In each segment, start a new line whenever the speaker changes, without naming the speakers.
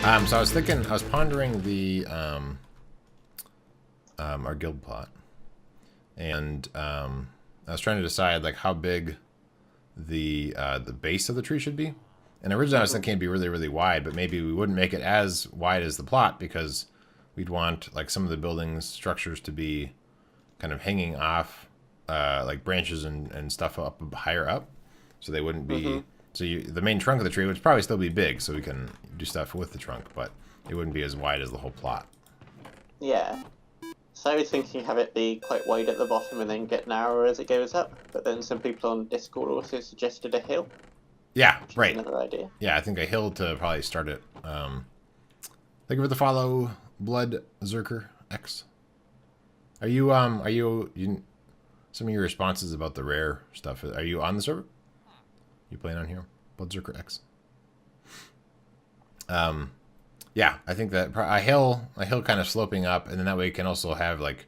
So I was pondering the our guild plot, and I was trying to decide like how big the base of the tree should be. And originally I was thinking it'd be really, really wide, but maybe we wouldn't make it as wide as the plot because we'd want like some of the buildings structures to be kind of hanging off like branches and stuff up higher up, so they wouldn't be. So the main trunk of the tree would probably still be big, so we can do stuff with the trunk, but it wouldn't be as wide as the whole plot.
Yeah. So I was thinking have it be quite wide at the bottom and then get narrower as it goes up, but then some people on Discord also suggested a hill.
Yeah, right.
Another idea.
Yeah, I think a hill to probably start it. Thank you for the follow, Blood Zerker X. Are you some of your responses about the rare stuff? Are you on the server? You playing on here, Blood Zerker X? Yeah, I think that a hill kind of sloping up, and then that way you can also have like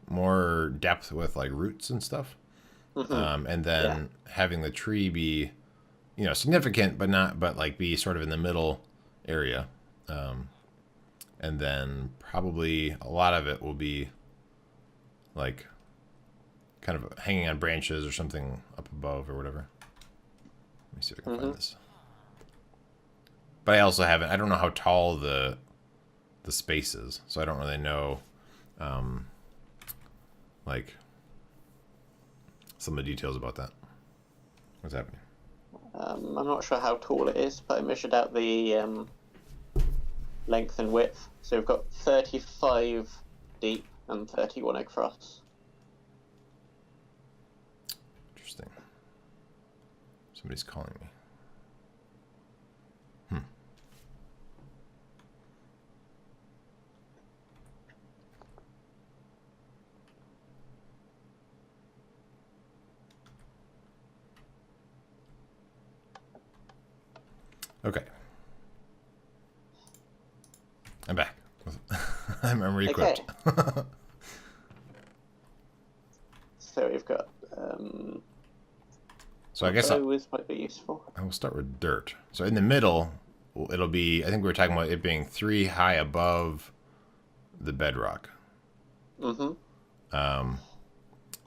more depth with like roots and stuff. And then having the tree be, you know, significant, but like be sort of in the middle area. And then probably a lot of it will be like kind of hanging on branches or something up above or whatever. Let me see if I can find this. But I also I don't know how tall the space is, so I don't really know like some of the details about that. What's happening?
I'm not sure how tall it is, but I measured out the length and width. So we've got 35 deep and 31 across.
Interesting. Somebody's calling me. Okay. I'm back. I'm re-equipped.
Okay. So we've got.
So I guess
those might be useful.
I will start with dirt. So in the middle, it'll be. I think we were talking about it being 3 high above the bedrock. And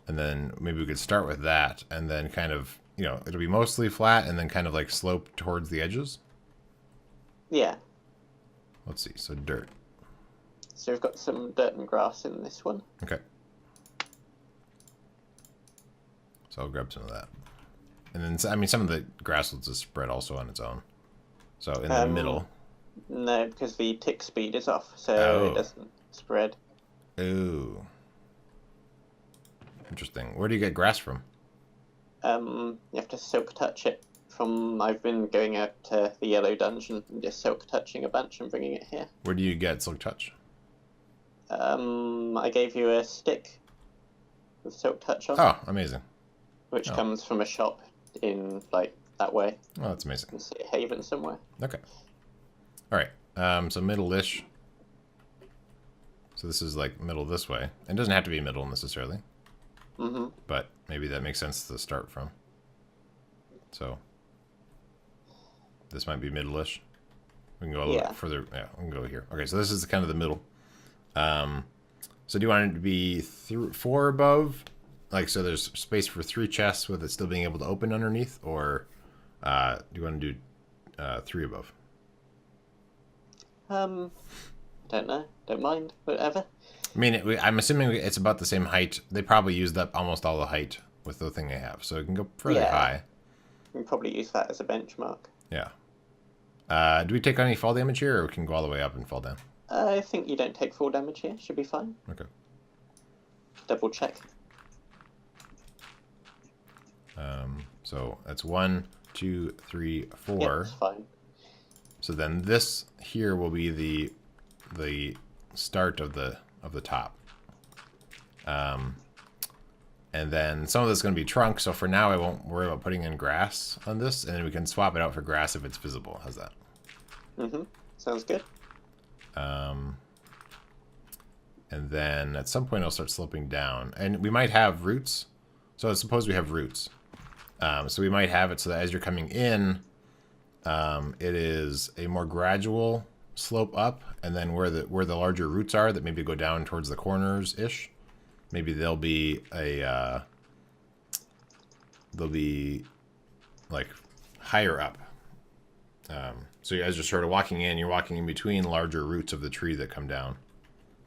then maybe we could start with that, and then kind of, you know, it'll be mostly flat, and then kind of like slope towards the edges.
Yeah.
Let's see. So dirt.
So we've got some dirt and grass in this one.
Okay. So I'll grab some of that. And then, I mean, some of the grass will just spread also on its own. So in the middle.
No, because the tick speed is off, so it doesn't spread.
Ooh. Interesting. Where do you get grass from?
You have to silk touch it. I've been going out to the yellow dungeon and just silk touching a bunch and bringing it here.
Where do you get silk touch?
I gave you a stick with silk touch on.
Oh, amazing.
Which comes from a shop in, like, that way.
Oh, that's amazing.
In City Haven somewhere.
Okay. All right. So middle-ish. So this is like middle this way. It doesn't have to be middle necessarily. But maybe that makes sense to start from. So this might be middle-ish. We can go a little bit further. Yeah, we can go here. Okay, so this is kind of the middle. So do you want it to be 4 above? Like, so there's space for 3 chests with it still being able to open underneath? Or do you want to do 3 above?
Don't know. Don't mind. Whatever.
I mean, I'm assuming it's about the same height. They probably used up almost all the height with the thing they have. So it can go further high.
You can probably use that as a benchmark.
Yeah. Do we take any fall damage here, or we can go all the way up and fall down?
I think you don't take full damage here. Should be fine.
Okay.
Double check.
So that's 1, 2, 3, 4.
Yeah, that's fine.
So then this here will be the start of the top. And then some of this is going to be trunk, so for now I won't worry about putting in grass on this, and then we can swap it out for grass if it's visible. How's that?
Sounds good.
And then at some point it'll start sloping down. And we might have roots. So suppose we have roots. So we might have it so that as you're coming in, it is a more gradual slope up, and then where the larger roots are that maybe go down towards the corners ish, maybe they'll be like higher up. So as you're sort of walking in, you're walking in between larger roots of the tree that come down,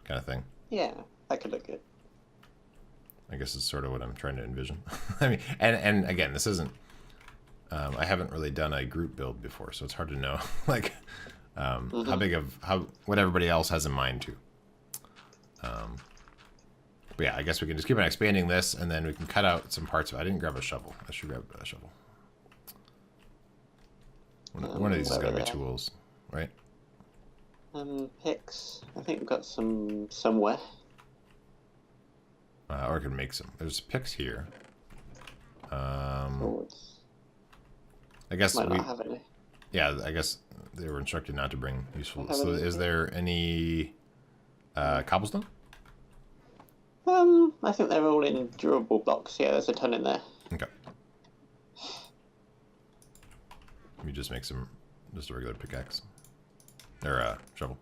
kind of thing.
Yeah, that could look good.
I guess it's sort of what I'm trying to envision. I mean, and again, this isn't. I haven't really done a group build before, so it's hard to know like how big of what everybody else has in mind too. But yeah, I guess we can just keep on expanding this, and then we can cut out some parts. I didn't grab a shovel. I should grab a shovel. One of these is going to be tools, right?
Picks. I think we've got some somewhere.
Or I can make some. There's picks here.
Swords.
I guess
Might not have any.
Yeah, I guess they were instructed not to bring useful. So is there any cobblestone?
I think they're all in durable blocks. Yeah, there's a ton in there.
Okay. Let me just make just a regular pickaxe. Or shovel.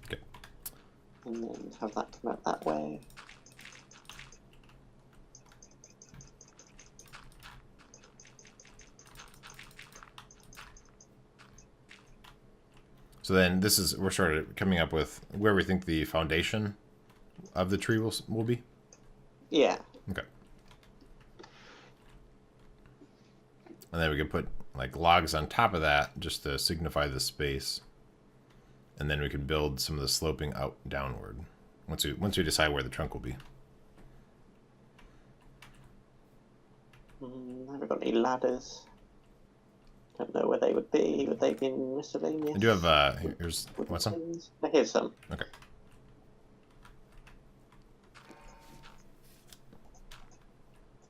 Okay.
And then have that come out that way.
So then we're sort of coming up with where we think the foundation of the tree will be?
Yeah.
Okay. And then we can put like logs on top of that just to signify the space. And then we can build some of the sloping out downward once we decide where the trunk will be.
Haven't got any ladders. Don't know where they would be. Would they be in miscellaneous?
I do have here's what's some?
Here's some.
Okay.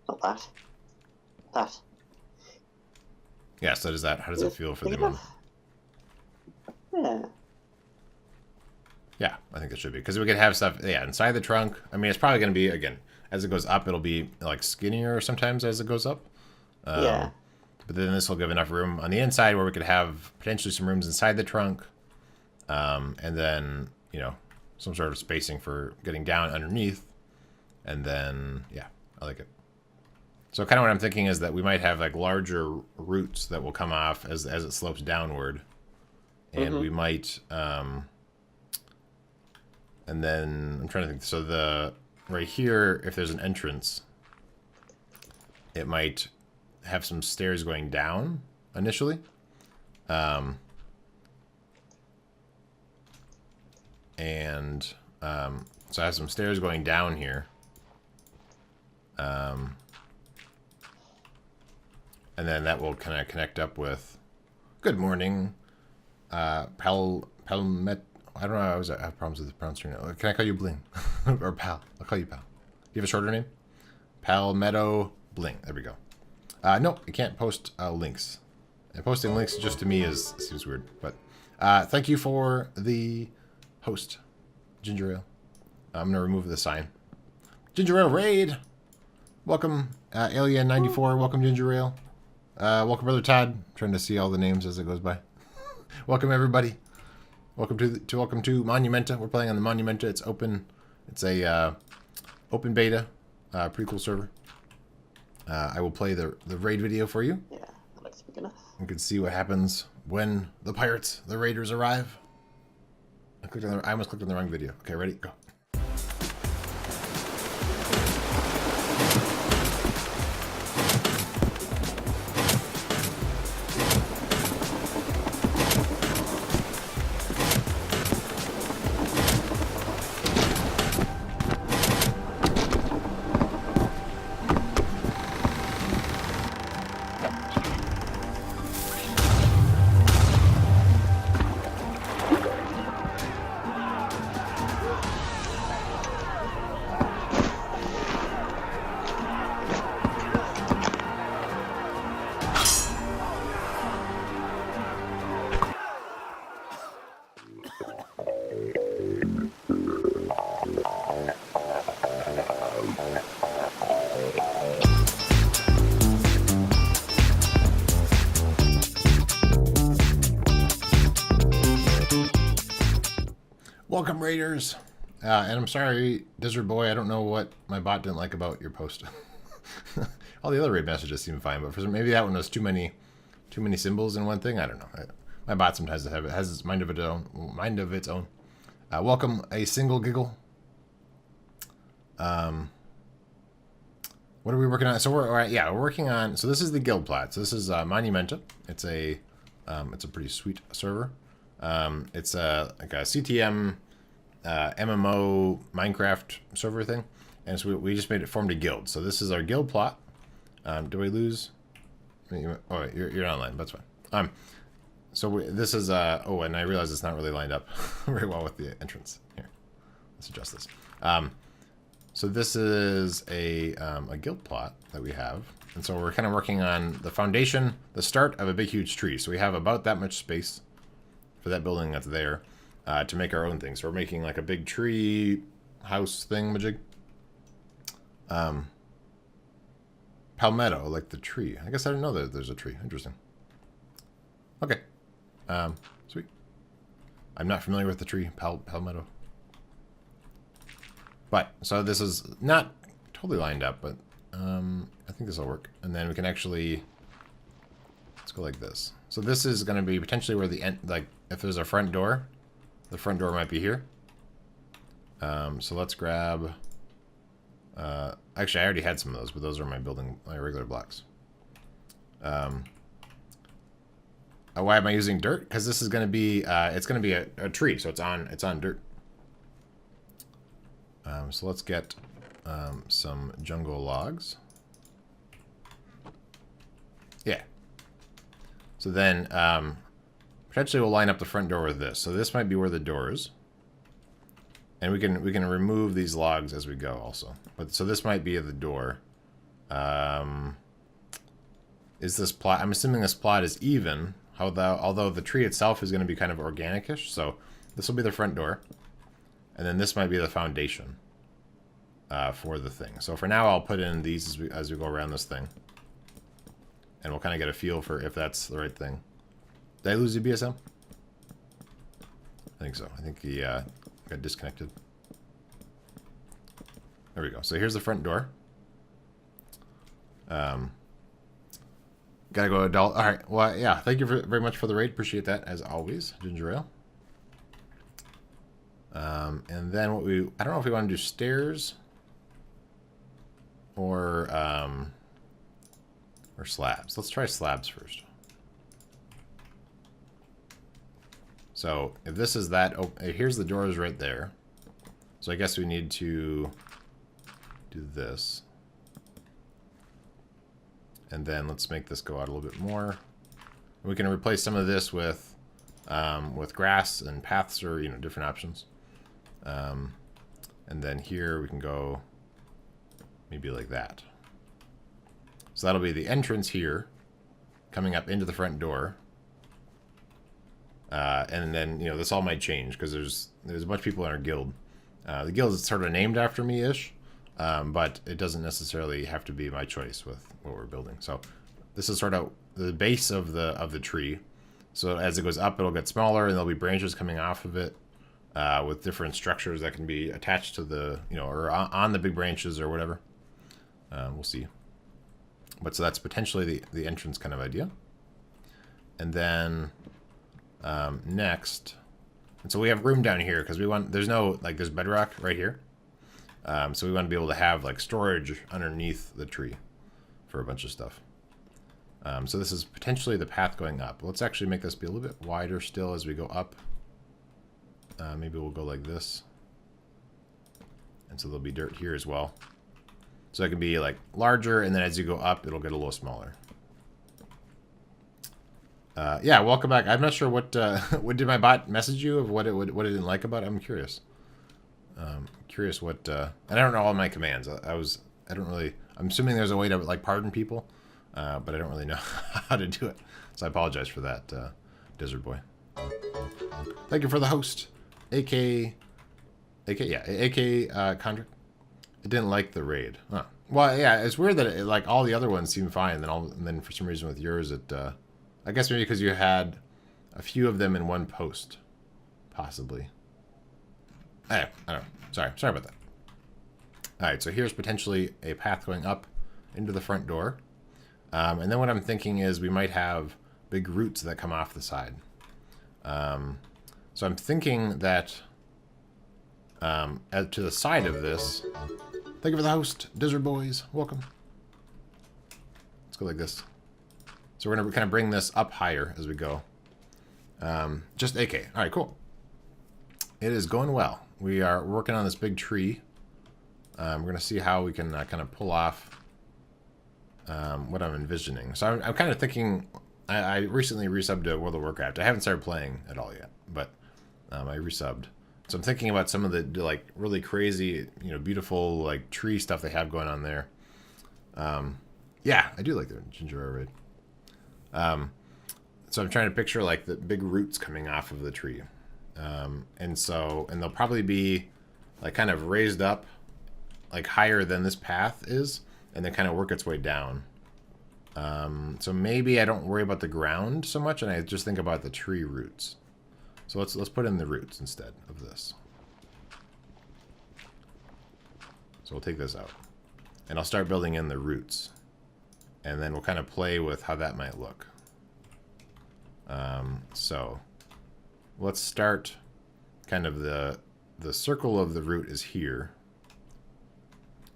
Not that. That.
Yeah, so how does it feel for the moment?
Yeah.
Yeah, I think it should be. Because we could have stuff, inside the trunk. I mean, it's probably going to be, again, as it goes up, it'll be, like, skinnier sometimes as it goes up.
Yeah.
But then this will give enough room on the inside where we could have potentially some rooms inside the trunk. And then, some sort of spacing for getting down underneath. And then, yeah, I like it. So kind of what I'm thinking is that we might have, like, larger roots that will come off as it slopes downward. And we might... and then I'm trying to think. So right here, if there's an entrance, it might have some stairs going down initially. So I have some stairs going down here. And then that will kind of connect up with, good morning, Palmet. I don't know. I always have problems with pronouncing your name. Can I call you Bling? Or Pal? I'll call you Pal. Do you have a shorter name? Palmetto Bling. There we go. No, you can't post links. And posting links just to me seems weird. But thank you for the host, Ginger Ale. I'm going to remove the sign. Ginger Ale Raid! Welcome, Alien94. Welcome, Ginger Ale. Welcome, Brother Todd. Trying to see all the names as it goes by. Welcome, everybody. Welcome to Monumenta. We're playing on the Monumenta. It's open. It's a open beta. Pretty cool server. I will play the raid video for you.
Yeah, that looks big enough.
You can see what happens when the raiders arrive. I almost clicked on the wrong video. Okay, ready? Go. Welcome, Raiders. And I'm sorry, Desert Boy, I don't know what my bot didn't like about your post. All the other raid messages seem fine, but for some, maybe that one was too many symbols in one thing. I don't know. My bot sometimes has its mind of its own. Welcome, a single giggle. What are we working on? So we're working on. So this is the guild plot. So this is Monumenta. It's a pretty sweet server. It's like a CTM MMO Minecraft server thing, and so we just formed a guild. So this is our guild plot. Do I lose? Oh, you're not online. That's fine. So this is oh, and I realize it's not really lined up very well with the entrance. Here, let's adjust this. So this is a guild plot that we have, and so we're kind of working on the foundation, the start of a big huge tree. So we have about that much space for that building that's there to make our own thing. So we're making like a big tree house thing, majig. Palmetto, like the tree. I guess I didn't know that there's a tree. Interesting. Okay. Sweet. I'm not familiar with the tree, palmetto. But, so this is not totally lined up, but I think this will work. And then we can actually, let's go like this. So this is going to be potentially where the end, like, if there's a front door, the front door might be here. So let's grab, actually I already had some of those, but those are my regular blocks. Why am I using dirt? Because this is going to be, it's going to be a tree, so it's on dirt. So let's get some jungle logs. Yeah. So then potentially we'll line up the front door with this. So this might be where the door is. And we can remove these logs as we go also. But so this might be the door. Is this plot? I'm assuming this plot is even. Although the tree itself is going to be kind of organic-ish. So this will be the front door. And then this might be the foundation for the thing. So for now, I'll put in these as we go around this thing. And we'll kind of get a feel for if that's the right thing. Did I lose the BSM? I think so. I think he got disconnected. There we go. So here's the front door. Gotta go adult. All right. Well, yeah. Thank you very much for the raid. Appreciate that as always, Ginger Ale. And then I don't know if we want to do stairs or slabs. Let's try slabs first. So if this is that, here's the doors right there. So I guess we need to do this. And then let's make this go out a little bit more. We can replace some of this with grass and paths or, different options. And then here we can go maybe like that. So that'll be the entrance here, coming up into the front door. And then, this all might change because there's a bunch of people in our guild. The guild is sort of named after me-ish, but it doesn't necessarily have to be my choice with what we're building. So this is sort of the base of the tree. So as it goes up, it'll get smaller, and there'll be branches coming off of it with different structures that can be attached to the, or on the big branches or whatever. We'll see. But so that's potentially the entrance kind of idea. And then next, and so we have room down here because there's bedrock right here. So we want to be able to have like storage underneath the tree for a bunch of stuff. So this is potentially the path going up. Let's actually make this be a little bit wider still as we go up. Maybe we'll go like this. And so there'll be dirt here as well. So it can be like larger, and then as you go up, it'll get a little smaller. Yeah, welcome back. I'm not sure what did my bot message you of what it didn't like about it. I'm curious. Curious what and I don't know all my commands. I'm assuming there's a way to like pardon people, but I don't really know how to do it. So I apologize for that, Desert Boy. Thank you for the host, AK Condrick. It didn't like the raid. Huh. Well, yeah, it's weird that like all the other ones seem fine, and then for some reason with yours, I guess maybe because you had a few of them in one post, possibly. I don't know. Sorry about that. All right, so here's potentially a path going up into the front door. And then what I'm thinking is we might have big roots that come off the side. So I'm thinking that to the side of this, thank you for the host, Desert Boys, welcome. Let's go like this. So we're going to kind of bring this up higher as we go. Just AK. All right, cool. It is going well. We are working on this big tree. We're going to see how we can kind of pull off what I'm envisioning. So I'm kind of thinking, I recently resubbed to World of Warcraft. I haven't started playing at all yet, but I resubbed. So I'm thinking about some of the like really crazy, beautiful like tree stuff they have going on there. Yeah, I do like the ginger ale raid. So I'm trying to picture like the big roots coming off of the tree. And they'll probably be like kind of raised up like higher than this path is, and then kind of work its way down. So maybe I don't worry about the ground so much, and I just think about the tree roots. So let's put in the roots instead of this. So we'll take this out, and I'll start building in the roots, and then we'll kind of play with how that might look. So let's start kind of the circle of the root is here.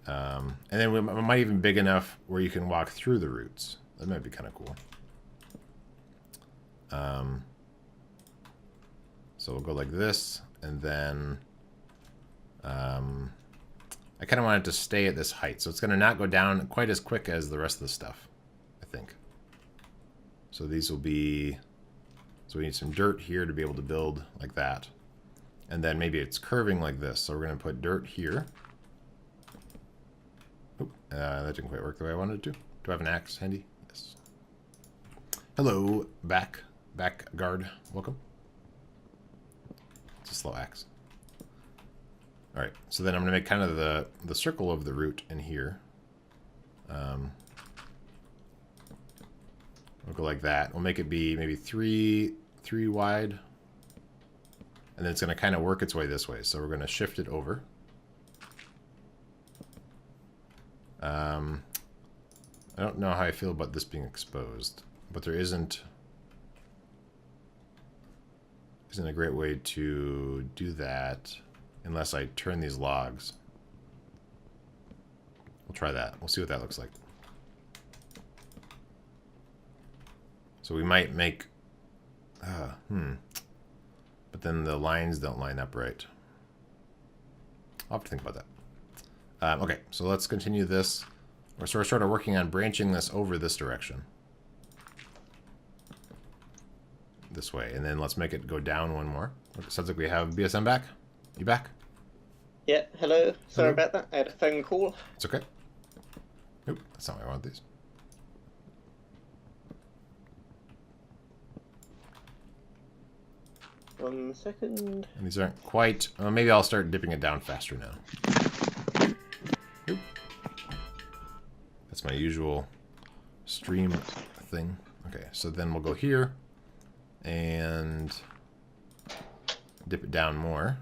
And then we might even big enough where you can walk through the roots. That might be kind of cool. So we'll go like this, and then I kind of want it to stay at this height. So it's going to not go down quite as quick as the rest of the stuff, I think. So these will be... So we need some dirt here to be able to build like that. And then maybe it's curving like this. So we're going to put dirt here. Oop, that didn't quite work the way I wanted it to. Do I have an axe handy? Yes. Hello, back guard. Welcome. It's a slow axe. All right, so then I'm going to make kind of the circle of the root in here. We'll go like that. We'll make it be maybe three wide. And then it's going to kind of work its way this way. So we're going to shift it over. I don't know how I feel about this being exposed, but there isn't a great way to do that unless I turn these logs. We'll try that. We'll see what that looks like. So we might make... But then the lines don't line up right. I'll have to think about that. Okay, so let's continue this. We're sort of working on branching this over this direction. This way. And then let's make it go down one more. It sounds like we have BSM back. You back?
Yeah, hello. Sorry about that. I had a phone call.
It's okay. Nope, that's not why I want these.
One second.
And these aren't quite... Well, maybe I'll start dipping it down faster now. Oop. That's my usual stream thing. Okay, so then we'll go here and dip it down more.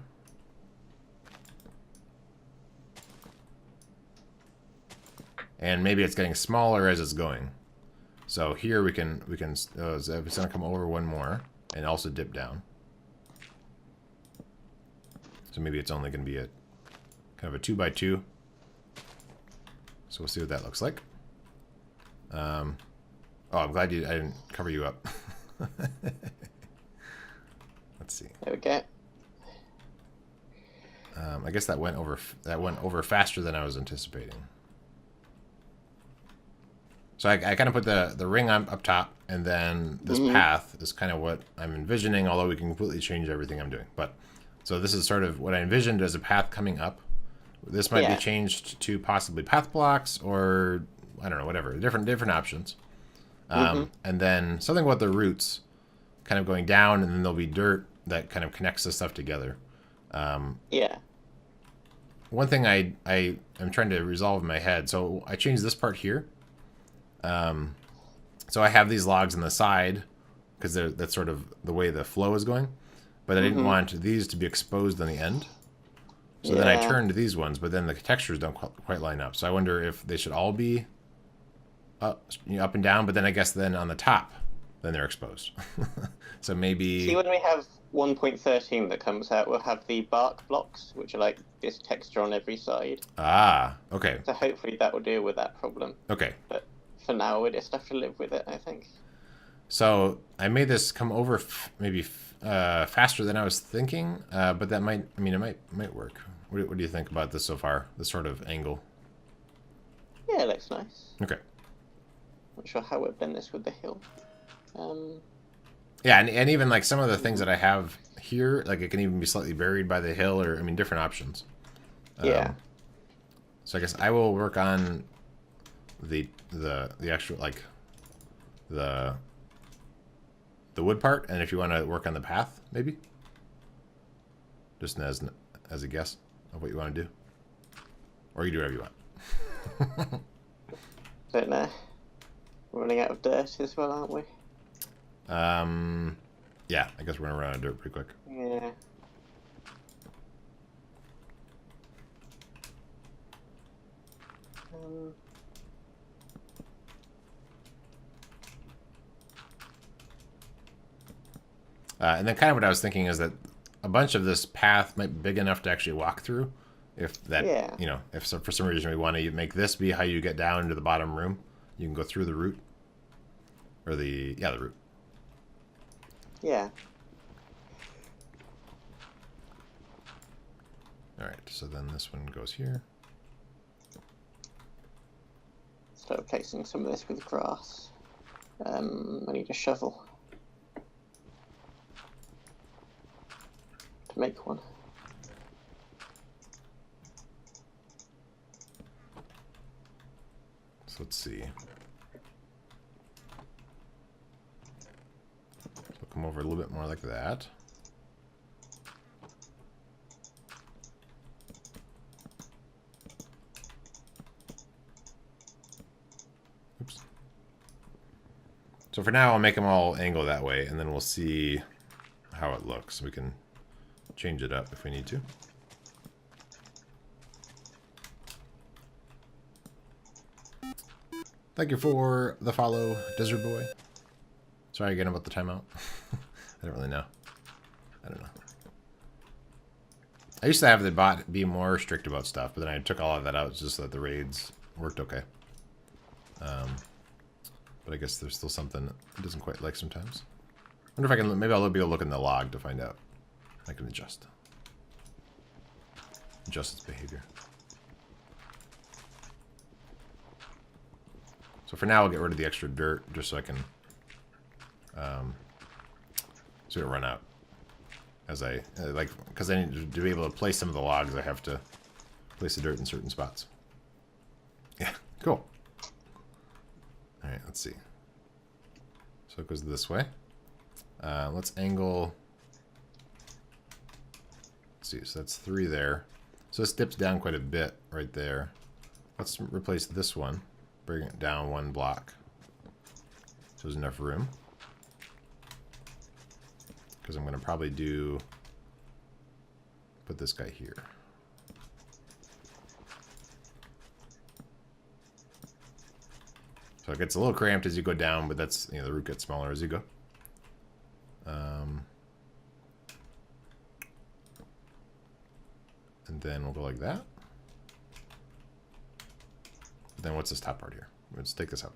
And maybe it's getting smaller as it's going. So here we can it's gonna come over one more and also dip down. So maybe it's only gonna be a kind of a 2x2. So we'll see what that looks like. Oh, I'm glad I didn't cover you up. Let's see.
There we go.
I guess that went over faster than I was anticipating. So I kind of put the ring up top, and then this path is kind of what I'm envisioning, although we can completely change everything I'm doing. But so this is sort of what I envisioned as a path coming up. This might be changed to possibly path blocks, or I don't know, whatever, different options. And then something about the roots kind of going down, and then there'll be dirt that kind of connects this stuff together. One thing I am trying to resolve in my head. So I changed this part here. So I have these logs on the side because that's sort of the way the flow is going, but I didn't want these to be exposed on the end. So then I turned these ones, but then the textures don't quite line up. So I wonder if they should all be up and down, but then I guess then on the top, then they're exposed. So maybe...
See, when we have 1.13 that comes out, we'll have the bark blocks, which are like this texture on every side.
Ah, okay.
So hopefully that will deal with that problem.
Okay.
But for now, we just have to live with it, I think.
So I made this come over maybe faster than I was thinking, but that might, I mean, it might work. What do you think about this so far? This sort of angle?
Yeah, it looks nice.
Okay.
Not sure how we've done this with the hill.
Yeah, and even like some of the things that I have here, like it can even be slightly buried by the hill, or I mean, different options.
Yeah.
So I guess I will work on the actual like the wood part, and if you want to work on the path, maybe just as a guess of what you want to do, or you do whatever you want.
Don't know. We're running out of dirt as well, aren't we?
Yeah, I guess we're gonna run out of dirt pretty quick.
Yeah.
And then kind of what I was thinking is that a bunch of this path might be big enough to actually walk through. If that, you know, if for some reason we want to make this be how you get down into the bottom room, you can go through the root. Or the root.
Yeah.
Alright, so then this one goes here.
Start placing some of this with grass. I need a shovel to make one.
So let's see. So come over a little bit more like that. Oops. So for now, I'll make them all angle that way, and then we'll see how it looks. We can change it up if we need to. Thank you for the follow, Desert Boy. Sorry again about the timeout. I don't really know. I don't know. I used to have the bot be more strict about stuff, but then I took all of that out just so that the raids worked okay. But I guess there's still something it doesn't quite like sometimes. I wonder if I can, maybe I'll be able to look in the log to find out. I can adjust its behavior. So for now, I'll get rid of the extra dirt just so I can so it'll run out as I like, because I need to be able to place some of the logs. I have to place the dirt in certain spots. Yeah, cool. All right, let's see. So it goes this way. Let's angle. Let's see. So that's 3 there. So this dips down quite a bit right there. Let's replace this one. Bring it down 1 block. So there's enough room. Because I'm going to probably put this guy here. So it gets a little cramped as you go down, but that's, you know, the root gets smaller as you go. And then we'll go like that. Then what's this top part here? Let's take this out.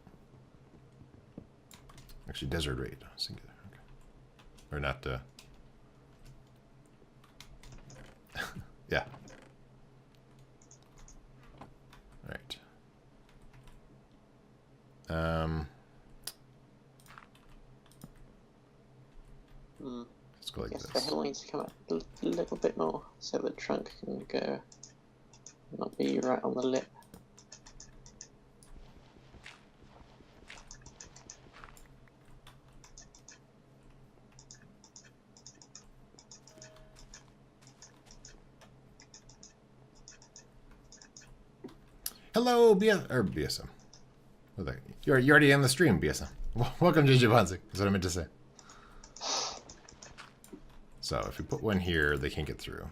Actually, desert raid. Singular. Okay. Or not, yeah. Alright. Let's go like this.
The hill needs to come up a little bit more so the trunk can go, not be right on the lip.
Hello, BSM. You're already on the stream, BSM. Welcome, JJ Bonzi. That's what I meant to say. So if we put one here, they can't get through.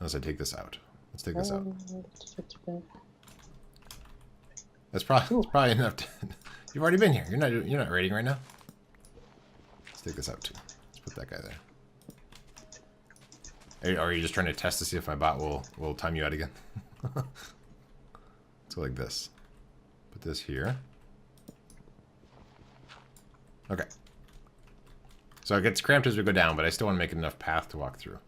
Unless I take this out. Let's take this out. That's probably enough. You've already been here. You're not raiding right now. Let's take this out too. Let's put that guy there. Are you just trying to test to see if my bot will time you out again? Let's go like this. Put this here. Okay. So it gets cramped as we go down, but I still want to make enough path to walk through.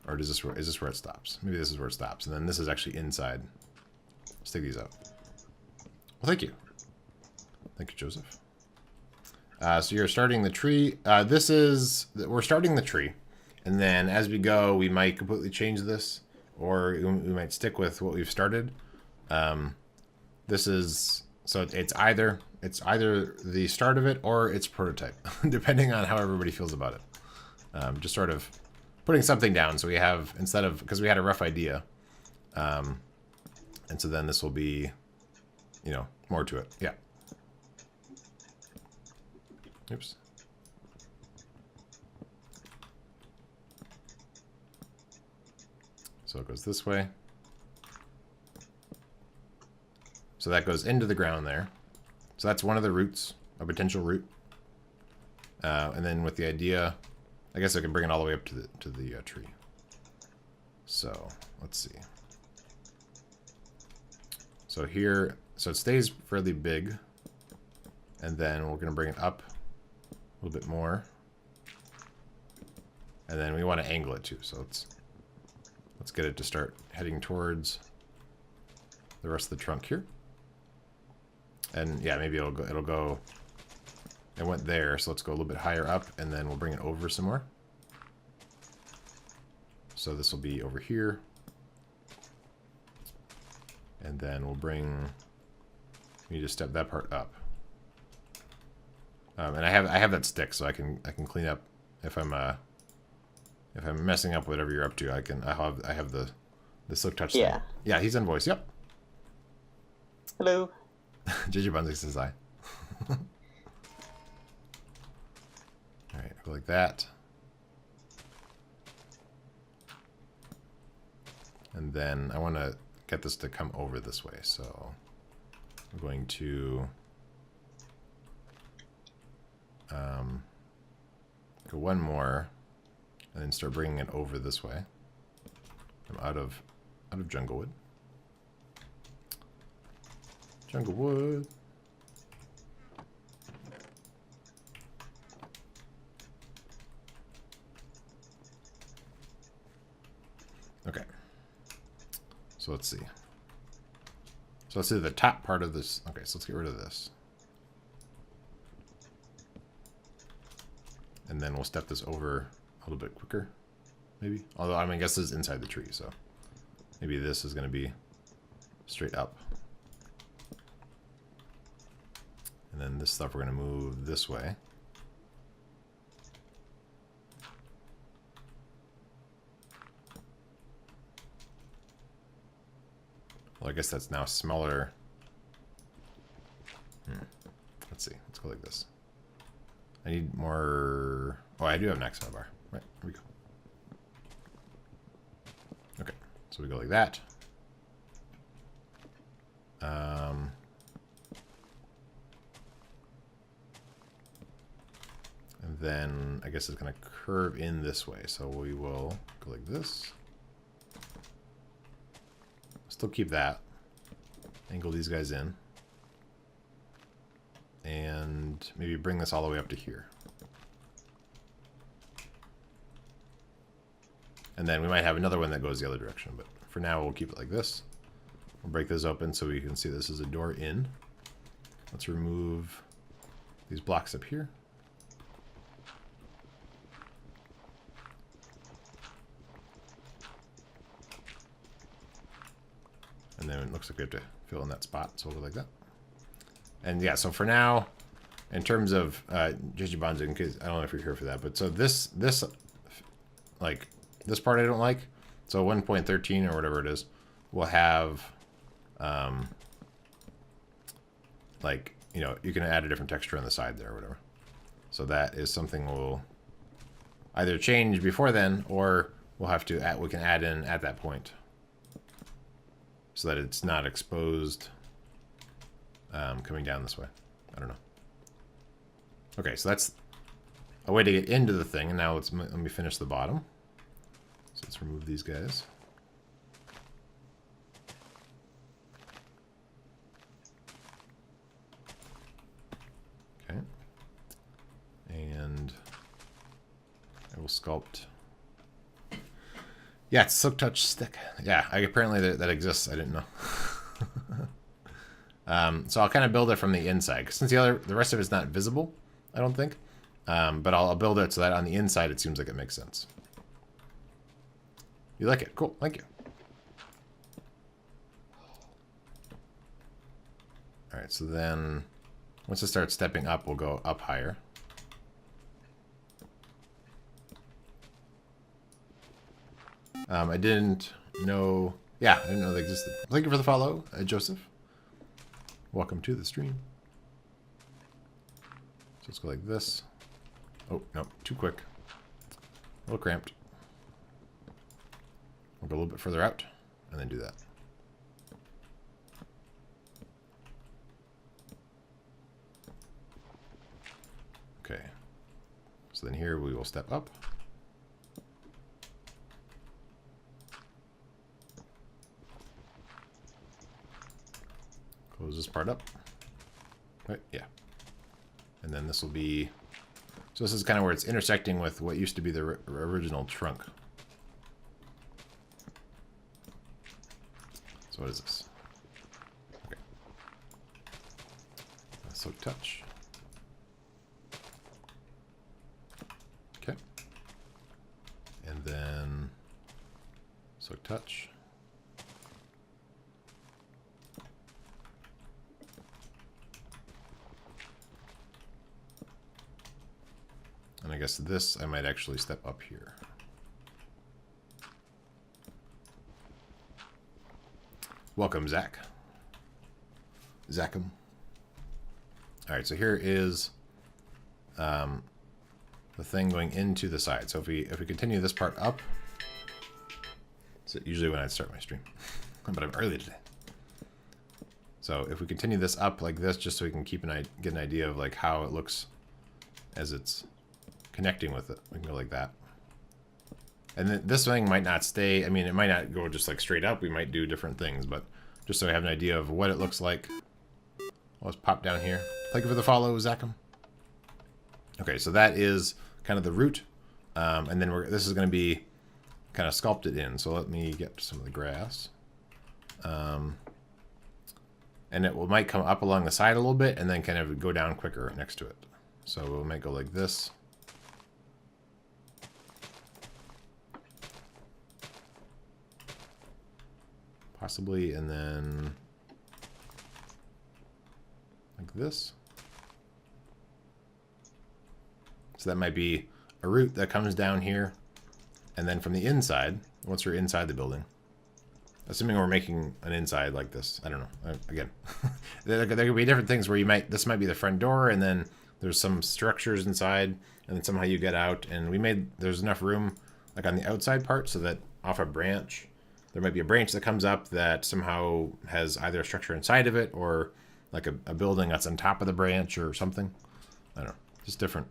Or is this where it stops? Maybe this is where it stops, and then this is actually inside. Let's take these out. Well, thank you. Thank you, Joseph. So you're starting the tree. We're starting the tree, and then as we go, we might completely change this, or we might stick with what we've started. It's either the start of it or it's prototype, depending on how everybody feels about it. Just sort of putting something down, so we have, because we had a rough idea, and so then this will be, more to it. Yeah. Oops. So it goes this way. So that goes into the ground there. So that's one of the routes, a potential route. And then with the idea, I guess I can bring it all the way up to the tree. So let's see. So here, so it stays fairly big, and then we're going to bring it up a little bit more, and then we want to angle it too. So let's get it to start heading towards the rest of the trunk here. And yeah, maybe it'll go. It went there, so let's go a little bit higher up, and then we'll bring it over some more. So this will be over here, and then we'll bring. We need to step that part up. And I have that stick, so I can clean up if I'm messing up whatever you're up to. I have the silk touch.
Yeah.
Thing. Yeah, he's in voice. Yep.
Hello.
JJ Bunzik says hi. All right, go like that. And then I want to get this to come over this way, so I'm going to go one more, and then start bringing it over this way. I'm out of Junglewood. Junglewood. Okay. So let's see. So let's do the top part of this. Okay, so let's get rid of this. And then we'll step this over a little bit quicker, maybe. Although, I guess this is inside the tree, so maybe this is going to be straight up. And then this stuff we're going to move this way. Well, I guess that's now smaller. Let's see. Let's go like this. I need more. Oh, I do have an X bar. Right, here we go. Okay, so we go like that. And then I guess it's going to curve in this way. So we will go like this. Still keep that. Angle these guys in. And maybe bring this all the way up to here. And then we might have another one that goes the other direction, but for now we'll keep it like this. We'll break this open so we can see this is a door in. Let's remove these blocks up here. And then it looks like we have to fill in that spot, so we'll go like that. And yeah, so for now, in terms of JJ Bonds, in case I don't know if you're here for that, but so this like this part I don't like. So 1.13 or whatever it is will have like, you know, you can add a different texture on the side there or whatever. So that is something we'll either change before then, or we'll have to we can add in at that point, so that it's not exposed coming down this way. I don't know. Okay, so that's a way to get into the thing. And now let me finish the bottom. So let's remove these guys. Okay. And I will sculpt. Yeah, it's Silk Touch stick. Yeah, apparently that exists. I didn't know. So I'll kind of build it from the inside, 'cause since the rest of it's not visible, I don't think. But I'll build it so that on the inside it seems like it makes sense. You like it? Cool. Thank you. All right. So then, once it starts stepping up, we'll go up higher. I didn't know. Yeah, I didn't know they existed. Thank you for the follow, Joseph. Welcome to the stream. So let's go like this. Oh, no, too quick. A little cramped. We'll go a little bit further out, and then do that. Okay. So then here we will step up. Close this part up. Right, yeah. And then this will be... So this is kind of where it's intersecting with what used to be the original trunk. So what is this? Okay. Silk Touch. Okay. And then Silk Touch. And I guess this, I might actually step up here. Welcome, Zach. Zachem. All right, so here is the thing going into the side. So if we continue this part up, it's usually when I start my stream, but I'm early today. So if we continue this up like this, just so we can get an idea of like how it looks as it's connecting with it, we can go like that. And then this thing might not stay. I mean, it might not go just like straight up. We might do different things, but just so we have an idea of what it looks like. Let's pop down here. Thank you for the follow, Zachem. Okay, so that is kind of the root, and then this is going to be kind of sculpted in. So let me get some of the grass, and it might come up along the side a little bit, and then kind of go down quicker next to it. So we might go like this. Possibly, and then like this. So that might be a root that comes down here, and then from the inside, once we're inside the building, assuming we're making an inside like this, I don't know. Again, there could be different things where this might be the front door, and then there's some structures inside, and then somehow you get out, and there's enough room like on the outside part so that off a branch, there might be a branch that comes up that somehow has either a structure inside of it or like a building that's on top of the branch or something. I don't know. Just different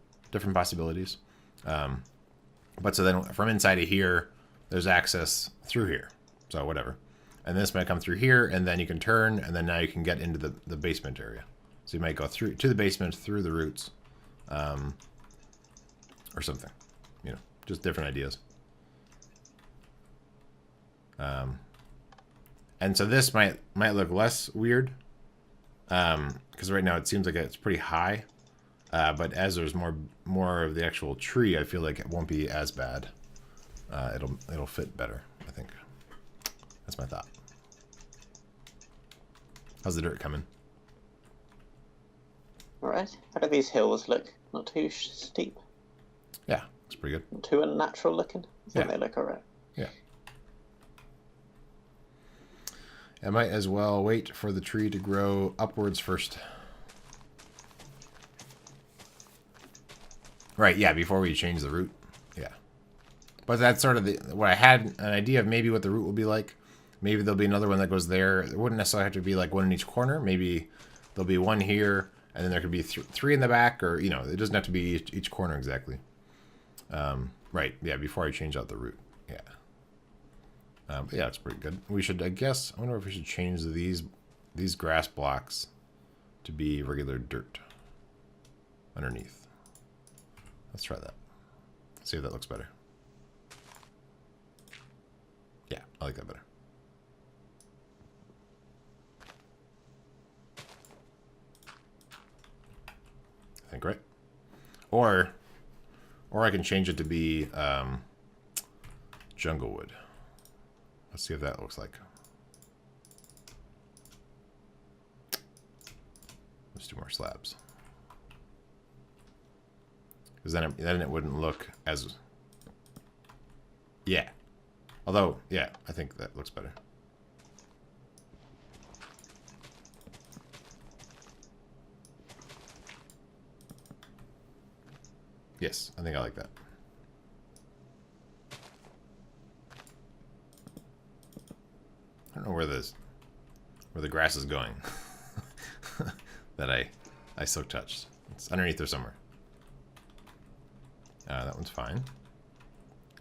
possibilities. But so then from inside of here, there's access through here. So whatever. And this might come through here, and then you can turn, and then now you can get into the basement area. So you might go through to the basement through the roots, or something. You know, just different ideas. And so this might look less weird, because right now it seems like it's pretty high, but as there's more of the actual tree, I feel like it won't be as bad. It'll fit better, I think. That's my thought. How's the dirt coming?
All right. How do these hills look? Not too steep.
Yeah, it's pretty good.
Not too unnatural looking. I think they look alright.
Yeah. I might as well wait for the tree to grow upwards first. Right, yeah, before we change the root. Yeah. But that's sort of what I had an idea of maybe what the route will be like. Maybe there'll be another one that goes there. It wouldn't necessarily have to be like one in each corner. Maybe there'll be one here, and then there could be three in the back, or, you know, it doesn't have to be each corner exactly. Right, yeah, before I change out the route. Yeah. But yeah, it's pretty good. We should, I guess, I wonder if we should change these grass blocks to be regular dirt underneath. Let's try that. See if that looks better. Yeah, I like that better. I think, right? Or I can change it to be jungle wood. Let's see if that looks like. Let's do more slabs. Because then it wouldn't look as... Yeah. Although, yeah, I think that looks better. Yes, I think I like that. I don't know where the grass is going that I silk touched. It's underneath there somewhere. That one's fine.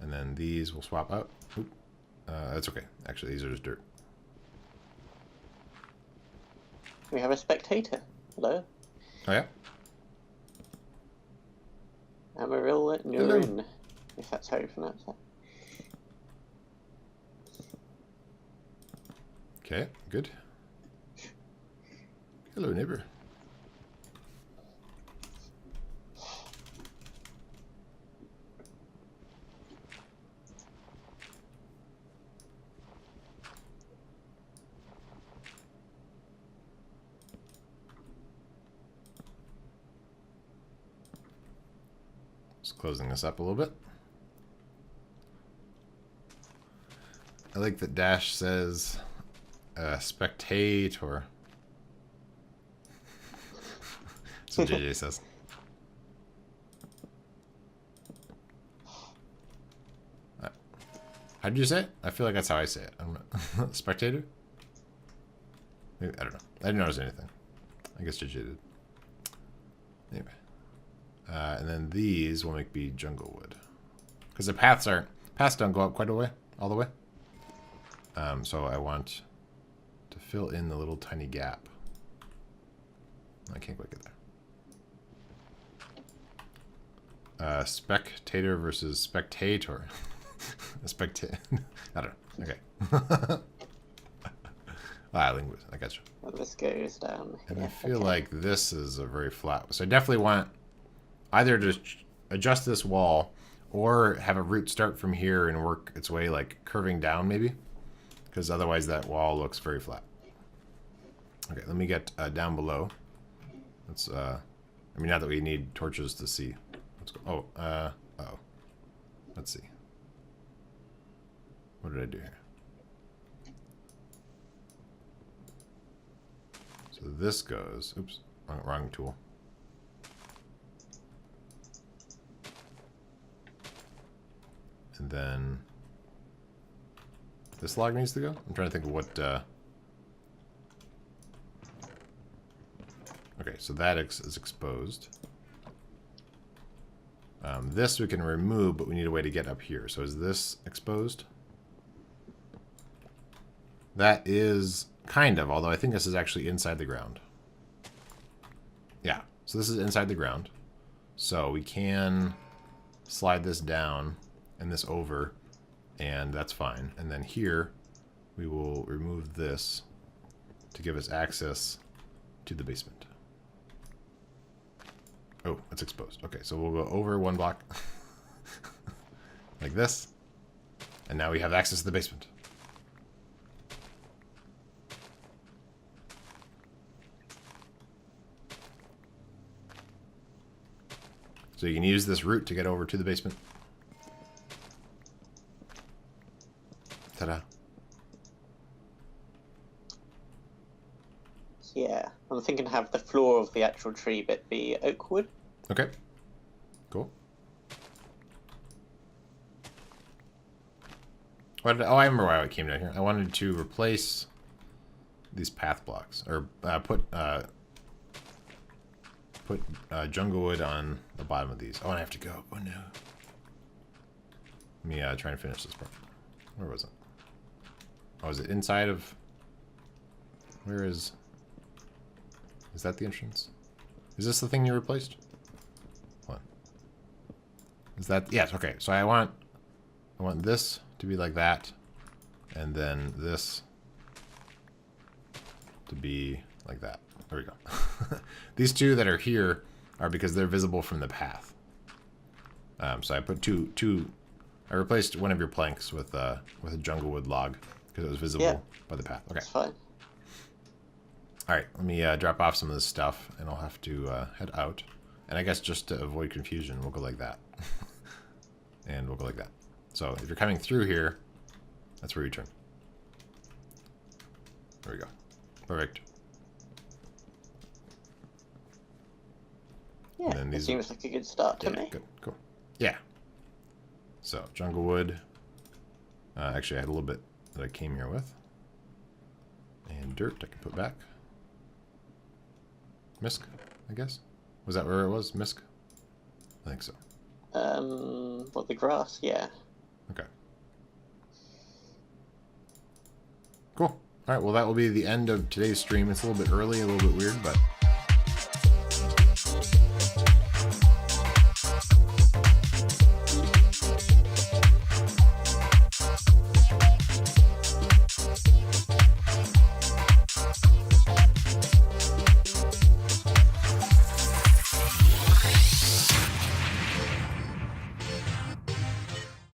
And then these will swap out. Oop. That's okay. Actually, these are just dirt.
We have a spectator. Hello.
Oh, yeah?
Amaril Nurin, if that's how you pronounce that.
Okay, good. Hello, neighbor. Just closing this up a little bit. I like that Dash says spectator. That's what JJ says. How did you say it? I feel like that's how I say it. I don't know. Spectator? Maybe, I don't know. I didn't notice anything. I guess JJ did. Anyway. And then these will make me jungle wood. Because the paths don't go up quite a way, all the way. So I want to fill in the little tiny gap. I can't quite get there. Spectator versus spectator. Spectator. I don't know. Okay. Linguist. I got you.
Well, this goes down.
And
yeah,
I feel
okay.
like this is a very flat. So I definitely want either to adjust this wall or have a root start from here and work its way like curving down maybe. Because otherwise that wall looks very flat. Okay, let me get down below. Let's, I mean, not that we need torches to see. Let's go. Uh-oh. Let's see. What did I do here? So this goes, oops, wrong tool. And then this log needs to go? I'm trying to think of what, okay, so that is exposed. This we can remove, but we need a way to get up here. So is this exposed? That is kind of, although I think this is actually inside the ground. Yeah, so this is inside the ground. So we can slide this down and this over, and that's fine. And then here, we will remove this to give us access to the basement. Oh, it's exposed. Okay, so we'll go over one block like this, and now we have access to the basement. So you can use this route to get over to the basement. Ta-da.
Yeah, I'm thinking to have the floor of the actual tree bit be oak wood.
Okay. Cool. Oh, I remember why I came down here. I wanted to replace these path blocks, or put jungle wood on the bottom of these. Oh, and I have to go. Oh no. Let me try and finish this part. Where was it? Oh, is it inside of? Where is? Is that the entrance? Is this the thing you replaced? Hold on. Is that? Yes. Okay. So I want this to be like that, and then this to be like that. There we go. These two that are here are because they're visible from the path. So I put two. I replaced one of your planks with a jungle wood log because it was visible by the path. Okay.
That's fine.
All right. Let me drop off some of this stuff, and I'll have to head out. And I guess just to avoid confusion, we'll go like that, and we'll go like that. So if you're coming through here, that's where you turn. There we go. Perfect.
Yeah, and then these seems like a good start to me.
Good, cool. Yeah. So, jungle wood. Actually, I had a little bit that I came here with. And dirt I can put back. Misk, I guess? Was that where it was? Misk? I think so.
What, the grass? Yeah.
Okay. Cool. Alright, well that will be the end of today's stream. It's a little bit early, a little bit weird, but